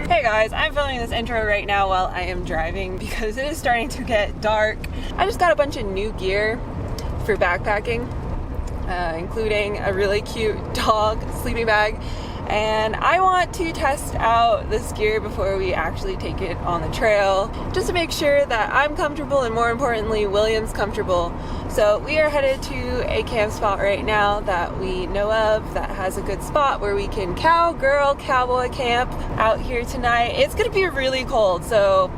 Hey guys, I'm filming this intro right now while I am driving because it is starting to get dark. I just got a bunch of new gear for backpacking, including a really cute dog sleeping bag, and I want to test out this gear before we actually take it on the trail, just to make sure that I'm comfortable and, more importantly, William's comfortable. So we are headed to a camp spot right now that we know of that has a good spot where we can cowboy camp out here tonight. It's gonna be really cold, so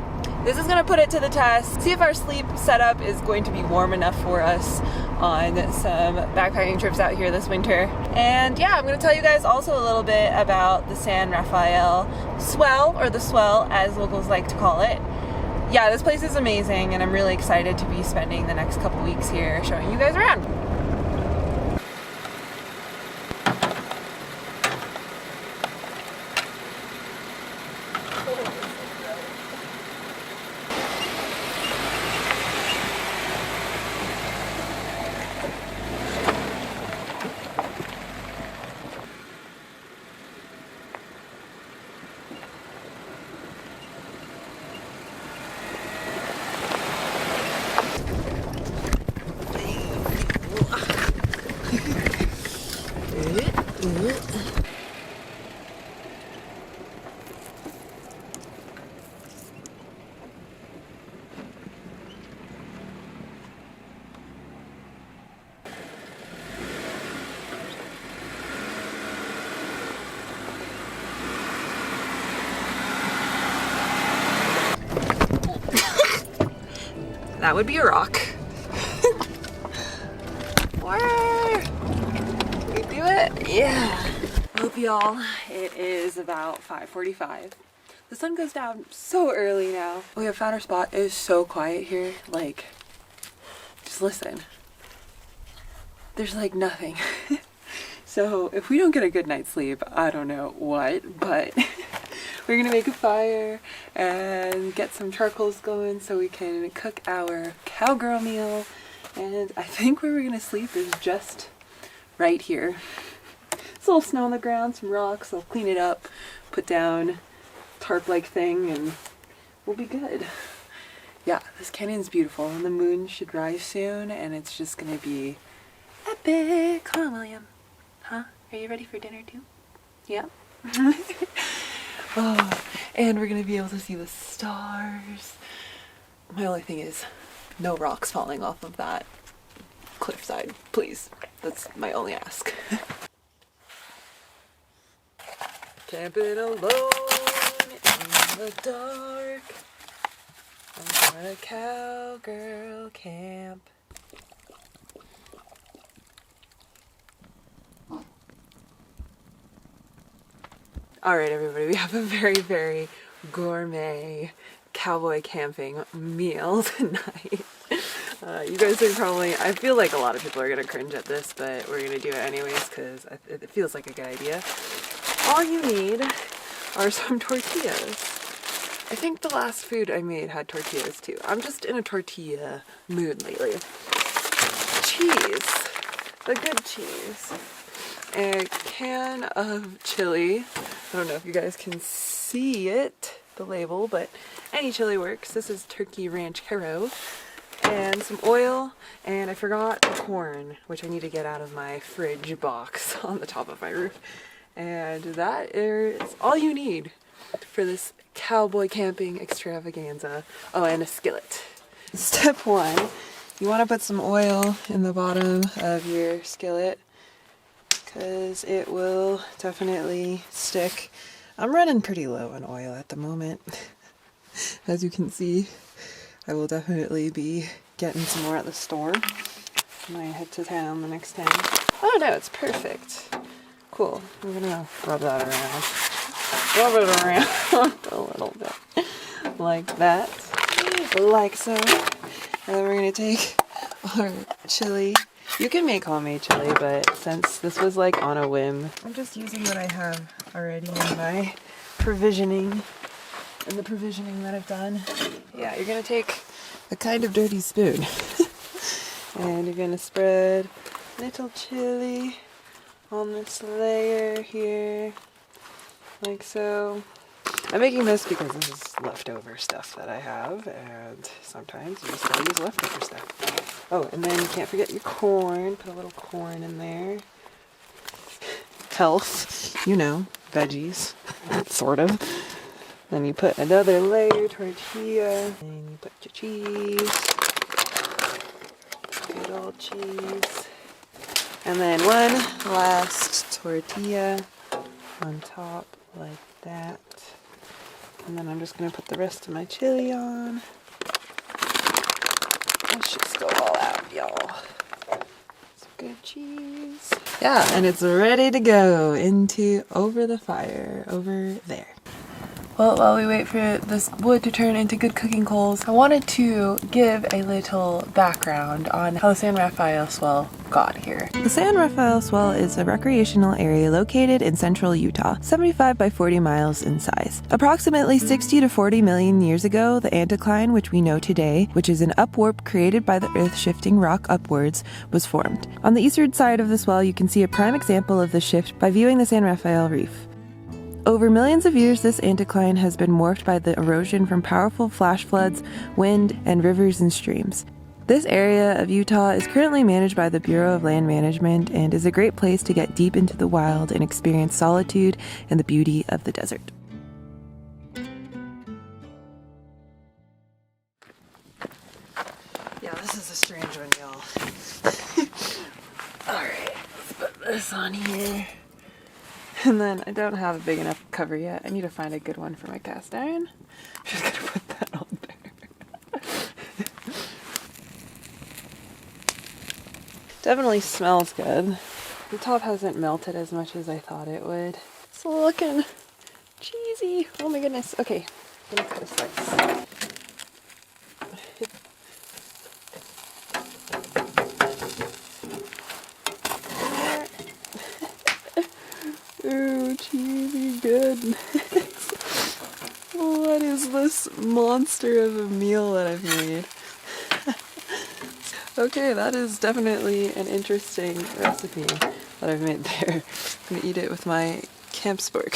this is gonna put it to the test, see if our sleep setup is going to be warm enough for us on some backpacking trips out here this winter. And yeah, I'm gonna tell you guys also a little bit about the San Rafael swell, or the swell as locals like to call it. Yeah, this place is amazing and I'm really excited to be spending the next couple weeks here showing you guys around. That would be a rock. Where? We do it? Yeah. Hope y'all, it is about 5:45. The sun goes down so early now. We have found our spot. It is so quiet here. Like, just listen. There's like nothing. So if we don't get a good night's sleep, I don't know what, but we're gonna make a fire and get some charcoals going so we can cook our cowgirl meal. And I think where we're gonna sleep is just right here. There's a little snow on the ground, some rocks. I'll clean it up, put down tarp-like thing, and we'll be good. Yeah, this canyon's beautiful and the moon should rise soon and it's just gonna be epic. Come on, William. Huh? Are you ready for dinner too? Yeah. Oh, and we're gonna be able to see the stars. My only thing is no rocks falling off of that cliffside, please. That's my only ask. Camping alone in the dark on a cowgirl camp. Alright everybody, we have a very, very gourmet cowboy camping meal tonight. You guys are probably, I feel like a lot of people are going to cringe at this, but we're going to do it anyways because it feels like a good idea. All you need are some tortillas. I think the last food I made had tortillas too. I'm just in a tortilla mood lately. Cheese. The good cheese. A can of chili. I don't know if you guys can see it, the label, but any chili works. This is turkey ranchero. And some oil, and I forgot the corn, which I need to get out of my fridge box on the top of my roof. And that is all you need for this cowboy camping extravaganza. Oh, and a skillet. Step one, you want to put some oil in the bottom of your skillet because it will definitely stick. I'm running pretty low on oil at the moment. As you can see, I will definitely be getting some more at the store when I head to town the next time. Oh no, it's perfect. Cool. I'm gonna rub that around. Rub it around a little bit. Like that. Like so. And then we're gonna take our chili. You can make homemade chili, but since this was like on a whim, I'm just using what I have already in my provisioning. And the provisioning that I've done. Yeah, you're gonna take a kind of dirty spoon and you're gonna spread little chili on this layer here, like so. I'm making this because this is leftover stuff that I have, and sometimes you just gotta use leftover stuff. Oh, and then you can't forget your corn. Put a little corn in there. Health, you know, veggies, sort of. Then you put another layer, tortilla, and you put your cheese. Good old cheese. And then one last tortilla on top, like that. And then I'm just gonna put the rest of my chili on. Let's just go all out, y'all. Some good cheese. Yeah, and it's ready to go into over the fire over there. Well, while we wait for this wood to turn into good cooking coals, I wanted to give a little background on how the San Rafael swell got here. The San Rafael swell is a recreational area located in central Utah, 75 by 40 miles in size. Approximately 60 to 40 million years ago, the anticline, which we know today, which is an upwarp created by the Earth shifting rock upwards, was formed. On the eastern side of the swell, you can see a prime example of the shift by viewing the San Rafael Reef. Over millions of years, this anticline has been morphed by the erosion from powerful flash floods, wind, and rivers and streams. This area of Utah is currently managed by the Bureau of Land Management and is a great place to get deep into the wild and experience solitude and the beauty of the desert. Yeah, this is a strange one, y'all. Alright, let's put this on here. And then I don't have a big enough cover yet. I need to find a good one for my cast iron. I'm just gonna put that on there. Definitely smells good. The top hasn't melted as much as I thought it would. It's looking cheesy. Oh my goodness. Okay, I'm gonna cut a slice. Ooh, cheesy goodness. What is this monster of a meal that I've made? Okay, that is definitely an interesting recipe that I've made there. I'm gonna eat it with my camp spork.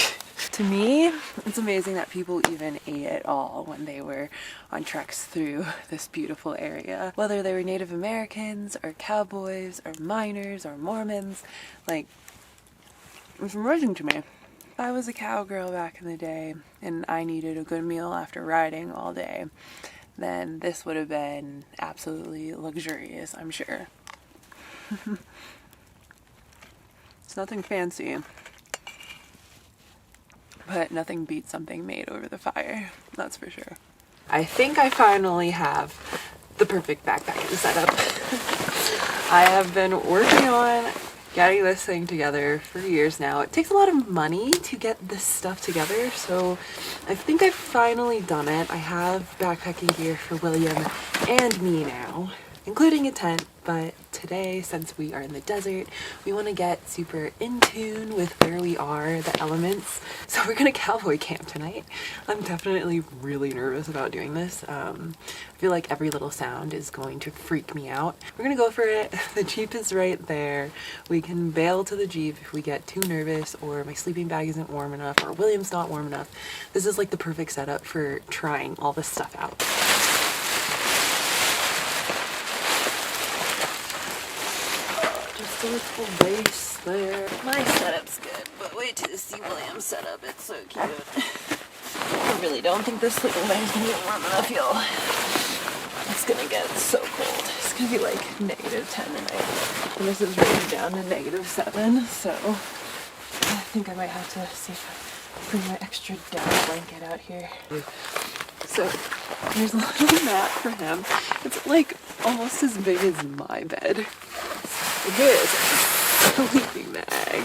To me, it's amazing that people even ate at all when they were on treks through this beautiful area. Whether they were Native Americans or cowboys or miners or Mormons, like, it's amazing to me. If I was a cowgirl back in the day and I needed a good meal after riding all day, then this would have been absolutely luxurious, I'm sure. It's nothing fancy, but nothing beats something made over the fire, that's for sure. I think I finally have the perfect backpacking setup. I have been working on getting this thing together for years now. It takes a lot of money to get this stuff together, so I think I've finally done it. I have backpacking gear for William and me now, including a tent, but today, since we are in the desert, we want to get super in tune with where we are, the elements, so we're gonna cowboy camp tonight. I'm definitely really nervous about doing this. I feel like every little sound is going to freak me out. We're gonna go for it. The Jeep is right there. We can bail to the Jeep if we get too nervous or my sleeping bag isn't warm enough or William's not warm enough. This is like the perfect setup for trying all this stuff out. Just a little base there. My setup's good, but wait till you see William's setup. It's so cute. I really don't think this sleeping bag's gonna get warm enough, y'all. It's gonna get so cold. It's gonna be like -10 tonight. And this is rated down to -7, so I think I might have to see if I bring my extra down blanket out here. So there's a little mat for him. It's like almost as big as my bed. This sleeping bag.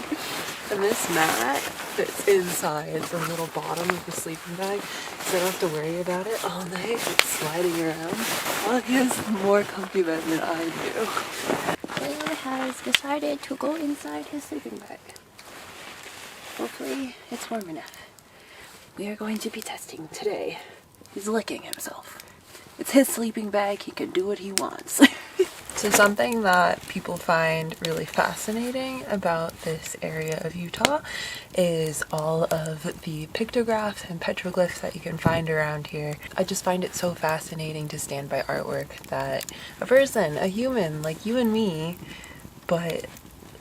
And this mat fits inside the little bottom of the sleeping bag, so I don't have to worry about it all night. It's sliding around. Well, he has a more comfy bed than I do. William has decided to go inside his sleeping bag. Hopefully it's warm enough. We are going to be testing today. He's licking himself. It's his sleeping bag, he can do what he wants. So something that people find really fascinating about this area of Utah is all of the pictographs and petroglyphs that you can find around here. I just find it so fascinating to stand by artwork that a person, a human like you and me, but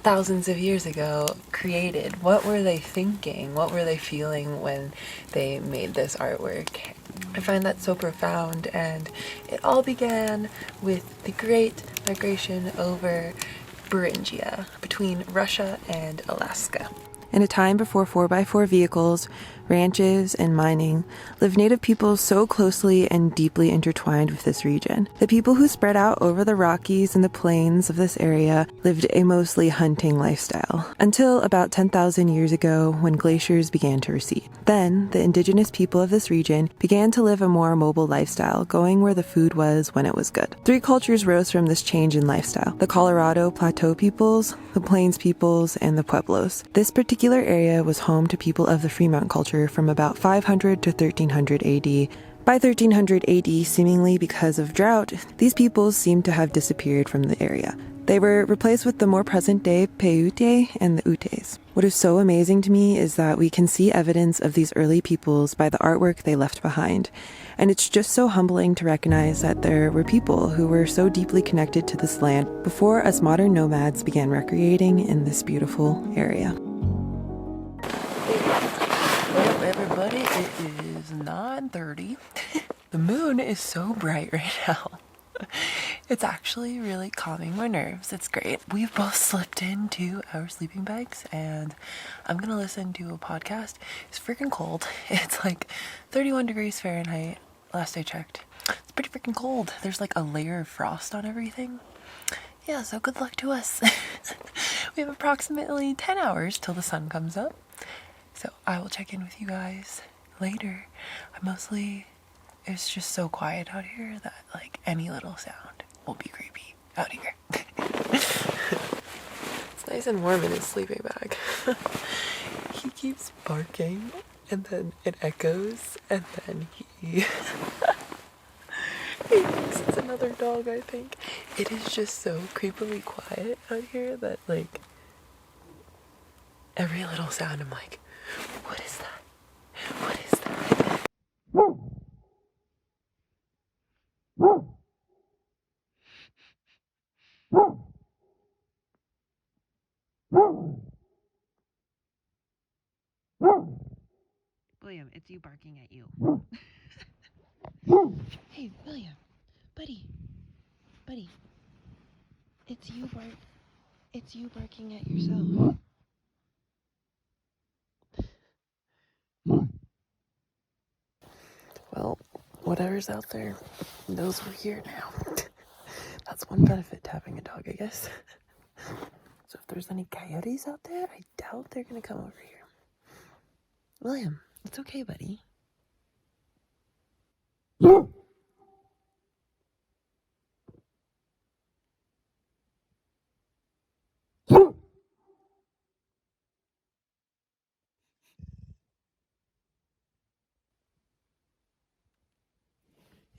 thousands of years ago, created. What were they thinking? What were they feeling when they made this artwork? I find that so profound, and it all began with the great migration over Beringia between Russia and Alaska. In a time before 4x4 vehicles, ranches, and mining, lived native peoples so closely and deeply intertwined with this region. The people who spread out over the Rockies and the plains of this area lived a mostly hunting lifestyle, until about 10,000 years ago when glaciers began to recede. Then, the indigenous people of this region began to live a more mobile lifestyle, going where the food was when it was good. Three cultures rose from this change in lifestyle: the Colorado Plateau peoples, the Plains peoples, and the Pueblos. This particular area was home to people of the Fremont culture from about 500 to 1300 AD. By 1300 AD, seemingly because of drought, these peoples seemed to have disappeared from the area. They were replaced with the more present-day Paiute and the Utes. What is so amazing to me is that we can see evidence of these early peoples by the artwork they left behind. And it's just so humbling to recognize that there were people who were so deeply connected to this land before us modern nomads began recreating in this beautiful area. Well, everybody, it is 9:30. The moon is so bright right now. It's actually really calming my nerves. It's great. We've both slipped into our sleeping bags, and I'm gonna listen to a podcast. It's freaking cold. It's like 31 degrees Fahrenheit last I checked. It's pretty freaking cold. There's like a layer of frost on everything. Yeah, so good luck to us. We have approximately 10 hours till the sun comes up. So I will check in with you guys later. It's just so quiet out here that like any little sound will be creepy out here. It's nice and warm in his sleeping bag. He keeps barking, and then it echoes, and then he thinks it's another dog, I think. It is just so creepily quiet out here that like every little sound I'm like, what is that? What is that? William, it's you barking at you. Hey, William, buddy, it's you barking at yourself. Well, whatever's out there knows we're here now. That's one benefit to having a dog, I guess. So if there's any coyotes out there, I doubt they're gonna come over here. William, it's okay, buddy.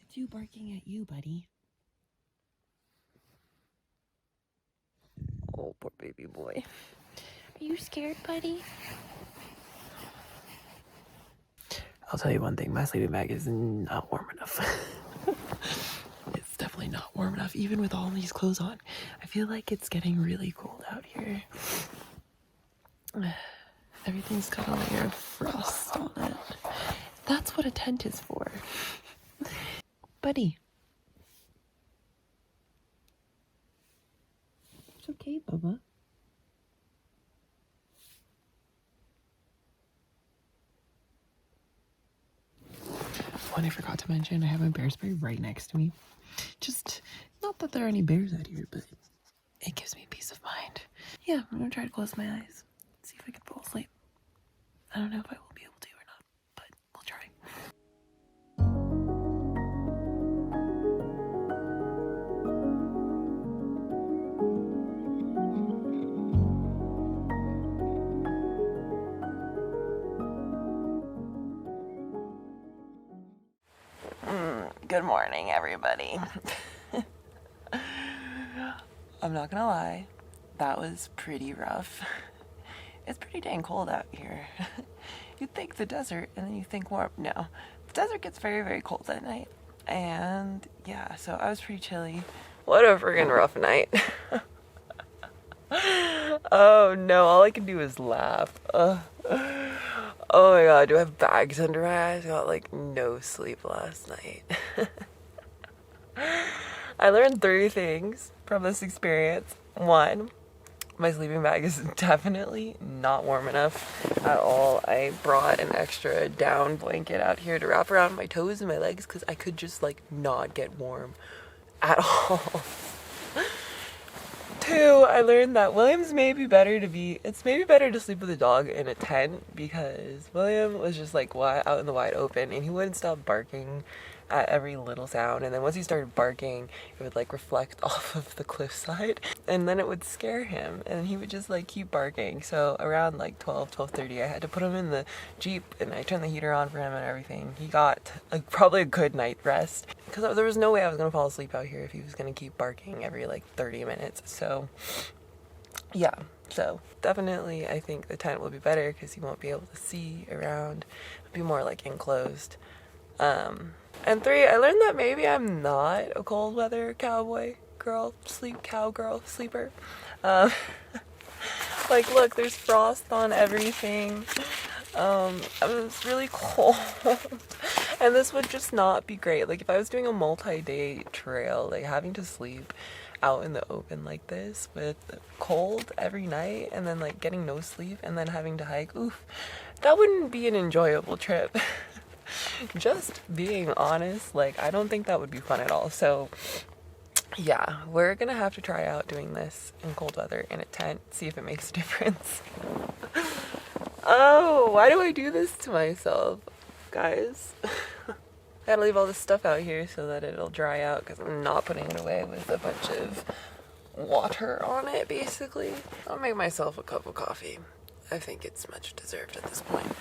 It's you barking at you, buddy. Oh, poor baby boy. Are you scared, buddy? I'll tell you one thing, my sleeping bag is not warm enough. It's definitely not warm enough, even with all these clothes on. I feel like it's getting really cold out here. Everything's got a layer of frost on it. That's what a tent is for. Buddy. It's okay, Bubba. One I forgot to mention, I have my bear spray right next to me. Just, not that there are any bears out here, but it gives me peace of mind. Yeah, I'm gonna try to close my eyes. See if I can fall asleep. I don't know if I will be able to or not, but we'll try. Good morning, everybody. I'm not gonna lie, that was pretty rough. It's pretty dang cold out here. You'd think the desert and then you think warm. No, the desert gets very, very cold at night. And yeah, so I was pretty chilly. What a friggin' rough night. Oh no, all I can do is laugh. Oh my god, do I have bags under my eyes? I got like no sleep last night. I learned 3 things from this experience. 1, my sleeping bag is definitely not warm enough at all. I brought an extra down blanket out here to wrap around my toes and my legs because I could just like not get warm at all. 2, I learned that it's maybe better to sleep with a dog in a tent because William was just like out in the wide open and he wouldn't stop barking at every little sound, and then once he started barking it would like reflect off of the cliffside and then it would scare him and he would just like keep barking. So around like 12:30 I had to put him in the Jeep and I turned the heater on for him and everything. He got probably a good night rest because there was no way I was gonna fall asleep out here if he was gonna keep barking every like 30 minutes. So yeah, so definitely I think the tent will be better because he won't be able to see around. It'll be more like enclosed. And 3, I learned that maybe I'm not a cold weather cowgirl sleeper. Like look, there's frost on everything. It was really cold. And this would just not be great. Like if I was doing a multi-day trail, like having to sleep out in the open like this with cold every night and then like getting no sleep and then having to hike, oof, that wouldn't be an enjoyable trip. Just being honest, like I don't think that would be fun at all. So yeah, we're gonna have to try out doing this in cold weather in a tent, see if it makes a difference. Oh, why do I do this to myself, guys? I gotta leave all this stuff out here so that it'll dry out because I'm not putting it away with a bunch of water on it, basically. I'll make myself a cup of coffee. I think it's much deserved at this point.